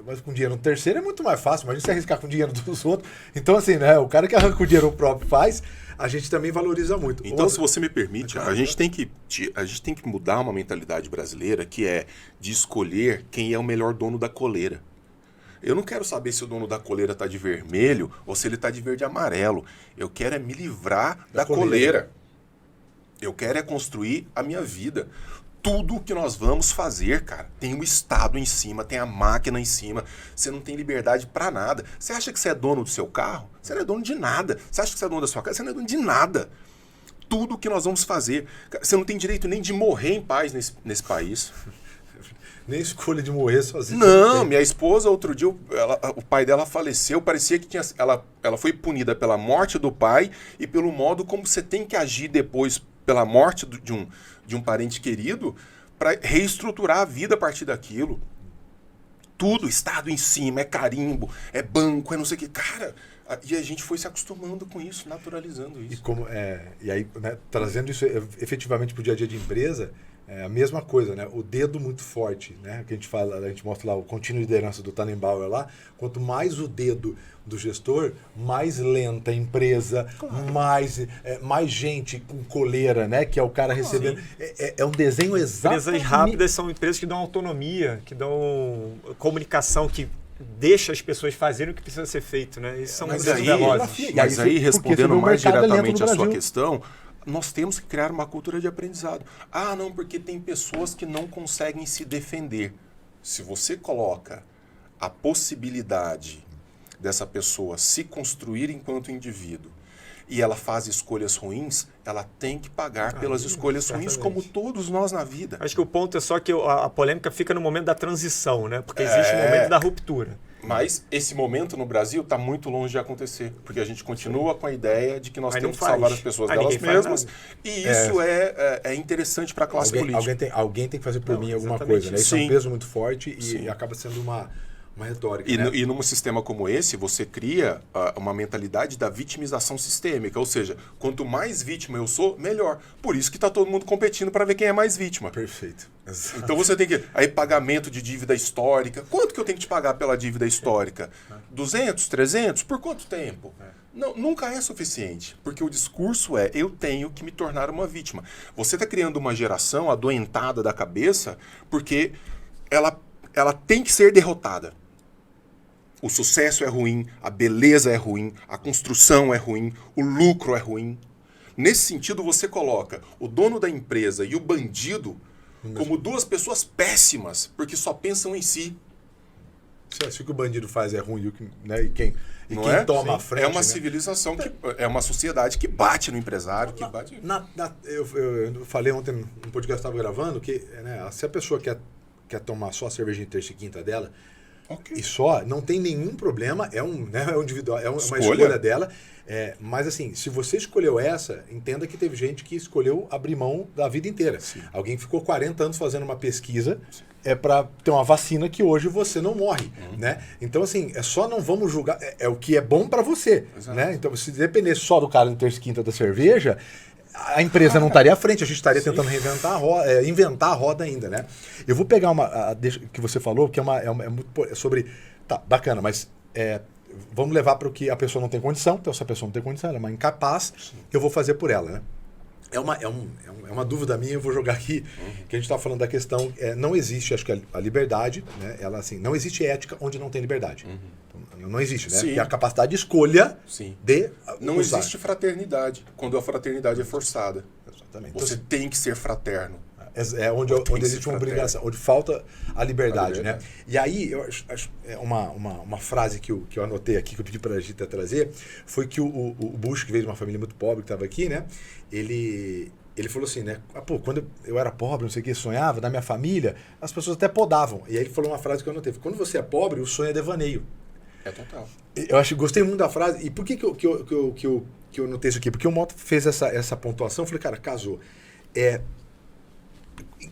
mas com dinheiro no terceiro é muito mais fácil. Imagina você arriscar com dinheiro dos outros. Então, assim, né? O cara que arranca o dinheiro próprio faz, a gente também valoriza muito. Então, se você me permite, a gente tem que mudar uma mentalidade brasileira que é de escolher quem é o melhor dono da coleira. Eu não quero saber se o dono da coleira está de vermelho ou se ele está de verde e amarelo. Eu quero é me livrar da coleira. Eu quero é construir a minha vida. Tudo que nós vamos fazer, cara, tem o Estado em cima, tem a máquina em cima. Você não tem liberdade pra nada. Você acha que você é dono do seu carro? Você não é dono de nada. Você acha que você é dono da sua casa? Você não é dono de nada. Tudo que nós vamos fazer. Você não tem direito nem de morrer em paz nesse país. Nem escolha de morrer sozinho. Não, minha esposa, outro dia, o pai dela faleceu, parecia que ela foi punida pela morte do pai e pelo modo como você tem que agir depois pela morte de um parente querido para reestruturar a vida a partir daquilo. Tudo, Estado em cima, é carimbo, é banco, é não sei o que. Cara, e a gente foi se acostumando com isso, naturalizando isso. E aí, né, trazendo isso efetivamente para o dia a dia de empresa, é a mesma coisa, né? O dedo muito forte, né? Que a gente mostra lá o contínuo liderança do Tannenbauer lá. Quanto mais o dedo do gestor, mais lenta a empresa, claro. mais gente com coleira, né? Que é o cara recebendo. É um desenho exato. Empresas rápidas são empresas que dão autonomia, que dão comunicação, que deixa as pessoas fazerem o que precisa ser feito, né? Isso são empresas velozes. Mas aí, respondendo mais diretamente a sua questão, nós temos que criar uma cultura de aprendizado. Ah, não, porque tem pessoas que não conseguem se defender. Se você coloca a possibilidade dessa pessoa se construir enquanto indivíduo e ela faz escolhas ruins, ela tem que pagar pelas escolhas ruins, como todos nós na vida. Acho que o ponto é só que a polêmica fica no momento da transição, né? Porque existe o momento da ruptura. Mas esse momento no Brasil está muito longe de acontecer, porque a gente continua com a ideia de que nós temos que salvar as pessoas delas mesmas, e isso é interessante para a classe política. Alguém tem que fazer por mim alguma coisa, né? Isso é um peso muito forte e acaba sendo uma retórica. E num sistema como esse, você cria uma mentalidade da vitimização sistêmica, ou seja, quanto mais vítima eu sou, melhor. Por isso que está todo mundo competindo para ver quem é mais vítima. Perfeito. Exato. Então você tem que... Aí pagamento de dívida histórica. Quanto que eu tenho que te pagar pela dívida histórica? 200, 300? Por quanto tempo? Não, nunca é suficiente, porque o discurso é eu tenho que me tornar uma vítima. Você está criando uma geração adoentada da cabeça porque ela tem que ser derrotada. O sucesso é ruim, a beleza é ruim, a construção é ruim, o lucro é ruim. Nesse sentido, você coloca o dono da empresa e o bandido como duas pessoas péssimas, porque só pensam em si. Se o que o bandido faz é ruim, né? e quem toma a frente... É uma civilização, é uma sociedade que bate no empresário, que bate... Eu falei ontem no podcast que eu estava gravando que se a pessoa quer tomar só a cervejinha terça e quinta dela, e só, não tem nenhum problema, é um individual, é uma escolha dela. Mas assim, se você escolheu essa, entenda que teve gente que escolheu abrir mão da vida inteira. Sim. Alguém ficou 40 anos fazendo uma pesquisa para ter uma vacina que hoje você não morre. Né? Então assim, só não vamos julgar, é o que é bom para você. Né? Então se dependesse só do cara no terça e quinta da cerveja, a empresa não estaria à frente, a gente estaria tentando reinventar inventar a roda ainda, né? Eu vou pegar que você falou, que é muito sobre... Tá, bacana, mas vamos levar para o que a pessoa não tem condição. Então, se a pessoa não tem condição, ela é uma incapaz, eu vou fazer por ela, né? É uma dúvida minha, eu vou jogar aqui, que a gente está falando da questão, não existe, acho que a liberdade, né? Ela, assim, não existe ética onde não tem liberdade. Então, não existe, né? Porque a capacidade de escolha de não usar. Existe fraternidade, quando a fraternidade é forçada. Exatamente. Você tem que ser fraterno. Onde existe uma obrigação, onde falta a liberdade, né? E aí, eu acho uma frase que eu anotei aqui, que eu pedi para a Gita trazer, foi que o Bush, que veio de uma família muito pobre, que estava aqui, né? Ele falou assim, né? Quando eu era pobre, não sei o que, sonhava, na minha família, as pessoas até podavam. E aí ele falou uma frase que eu anotei. Quando você é pobre, o sonho é devaneio. É total. Gostei muito da frase. E por que eu notei isso aqui? Porque o Mota fez essa pontuação, eu falei, cara, casou.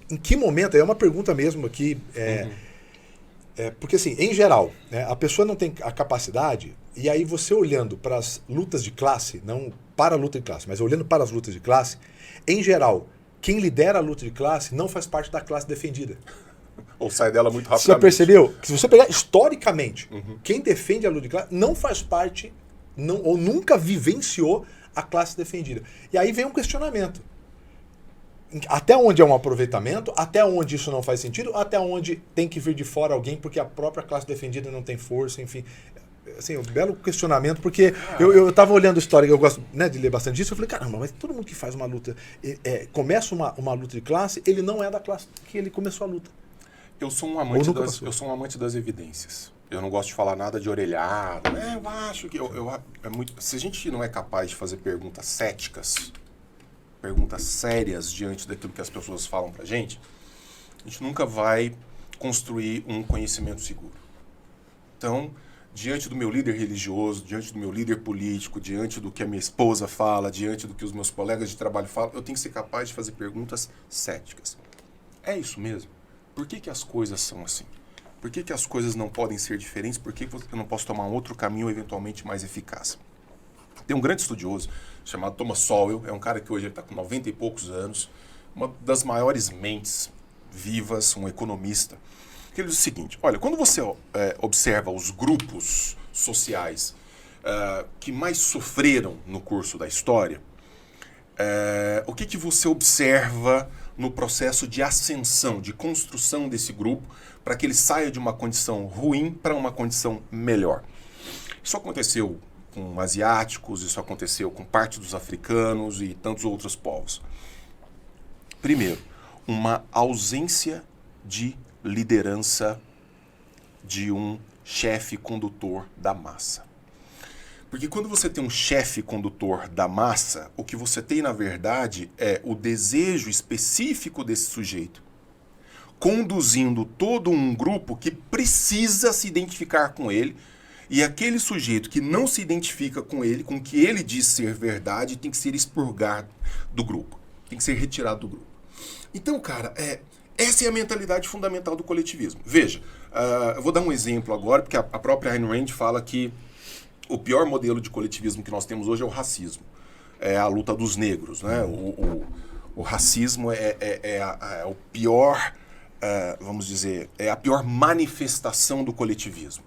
Em que momento, é uma pergunta mesmo aqui, porque assim, em geral, né, a pessoa não tem a capacidade, e aí você olhando para as lutas de classe, não para a luta de classe, mas olhando para as lutas de classe, em geral, quem lidera a luta de classe não faz parte da classe defendida. Ou sai dela muito Você rapidamente. já percebeu que se você pegar historicamente, quem defende a luta de classe não faz parte, ou nunca vivenciou a classe defendida. E aí vem um questionamento. Até onde é um aproveitamento, até onde isso não faz sentido, até onde tem que vir de fora alguém porque a própria classe defendida não tem força, enfim. Assim, um belo questionamento, porque eu tava olhando história, eu gosto, né, de ler bastante disso, eu falei, caramba, mas todo mundo que faz uma luta, começa uma luta de classe, ele não é da classe que ele começou a luta. Eu sou um amante das evidências. Eu não gosto de falar nada de orelhada. Eu acho que é muito. Se a gente não é capaz de fazer perguntas céticas, perguntas sérias diante daquilo que as pessoas falam pra gente, a gente nunca vai construir um conhecimento seguro. Então, diante do meu líder religioso, diante do meu líder político, diante do que a minha esposa fala, diante do que os meus colegas de trabalho falam, eu tenho que ser capaz de fazer perguntas céticas. É isso mesmo? Por que as coisas são assim? Por que as coisas não podem ser diferentes? Por que eu não posso tomar um outro caminho eventualmente mais eficaz? Tem um grande estudioso chamado Thomas Sowell, é um cara que hoje está com 90 e poucos anos, uma das maiores mentes vivas, um economista, que ele diz o seguinte, olha, quando você observa os grupos sociais que mais sofreram no curso da história, o que você observa no processo de ascensão, de construção desse grupo, para que ele saia de uma condição ruim para uma condição melhor? Isso aconteceu com asiáticos, isso aconteceu com parte dos africanos e tantos outros povos. Primeiro, uma ausência de liderança de um chefe condutor da massa. Porque quando você tem um chefe condutor da massa, o que você tem, na verdade, é o desejo específico desse sujeito, conduzindo todo um grupo que precisa se identificar com ele, e aquele sujeito que não se identifica com ele, com o que ele diz ser verdade, tem que ser expurgado do grupo, tem que ser retirado do grupo. Então, cara, essa é a mentalidade fundamental do coletivismo. Veja, eu vou dar um exemplo agora, porque a própria Ayn Rand fala que o pior modelo de coletivismo que nós temos hoje é o racismo. É a luta dos negros, né? O racismo é o pior, vamos dizer, é a pior manifestação do coletivismo.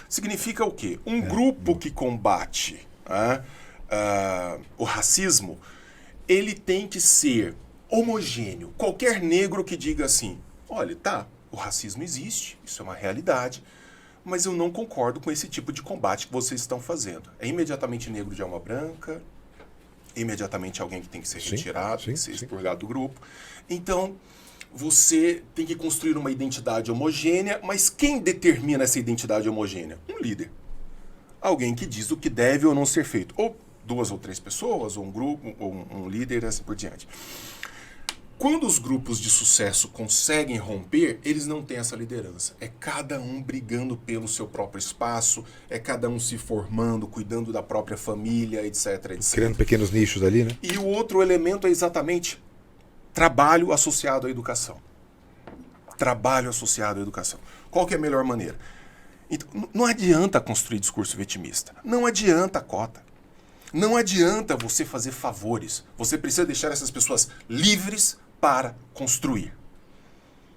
Significa o quê? Um grupo que combate o racismo, ele tem que ser homogêneo. Qualquer negro que diga assim, olha, o racismo existe, isso é uma realidade, mas eu não concordo com esse tipo de combate que vocês estão fazendo. É imediatamente negro de alma branca, imediatamente alguém que tem que ser retirado, tem que ser expurgado do grupo. Então, você tem que construir uma identidade homogênea, mas quem determina essa identidade homogênea? Um líder. Alguém que diz o que deve ou não ser feito. Ou 2 ou 3 pessoas, ou um grupo, ou um líder, assim por diante. Quando os grupos de sucesso conseguem romper, eles não têm essa liderança. É cada um brigando pelo seu próprio espaço, é cada um se formando, cuidando da própria família, etc, etc. Criando pequenos nichos ali, né? E o outro elemento é exatamente trabalho associado à educação. Trabalho associado à educação. Qual que é a melhor maneira? Então, não adianta construir discurso vitimista. Não adianta cota. Não adianta você fazer favores. Você precisa deixar essas pessoas livres para construir.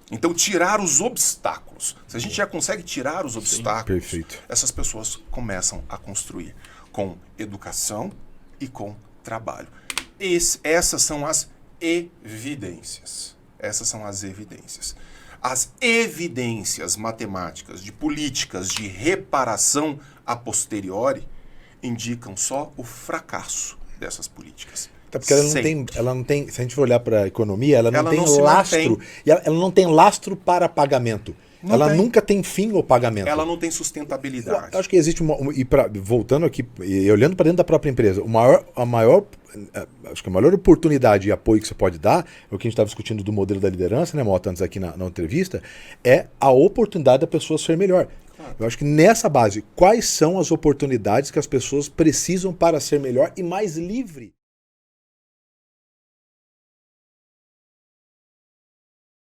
Então, tirar os obstáculos. Se a gente já consegue tirar os obstáculos, essas pessoas começam a construir com educação e com trabalho. Essas são as evidências. Essas são as evidências. As evidências matemáticas de políticas de reparação a posteriori indicam só o fracasso dessas políticas. Porque ela não tem, se a gente for olhar para a economia, ela não tem lastro. E ela não tem lastro para pagamento. Ela nunca tem fim ou pagamento. Ela não tem sustentabilidade. Eu acho que existe voltando aqui e olhando para dentro da própria empresa, acho que a maior oportunidade e apoio que você pode dar, é o que a gente estava discutindo do modelo da liderança, né, Mota, antes aqui na entrevista, é a oportunidade da pessoa ser melhor. Claro. Eu acho que nessa base, quais são as oportunidades que as pessoas precisam para ser melhor e mais livre?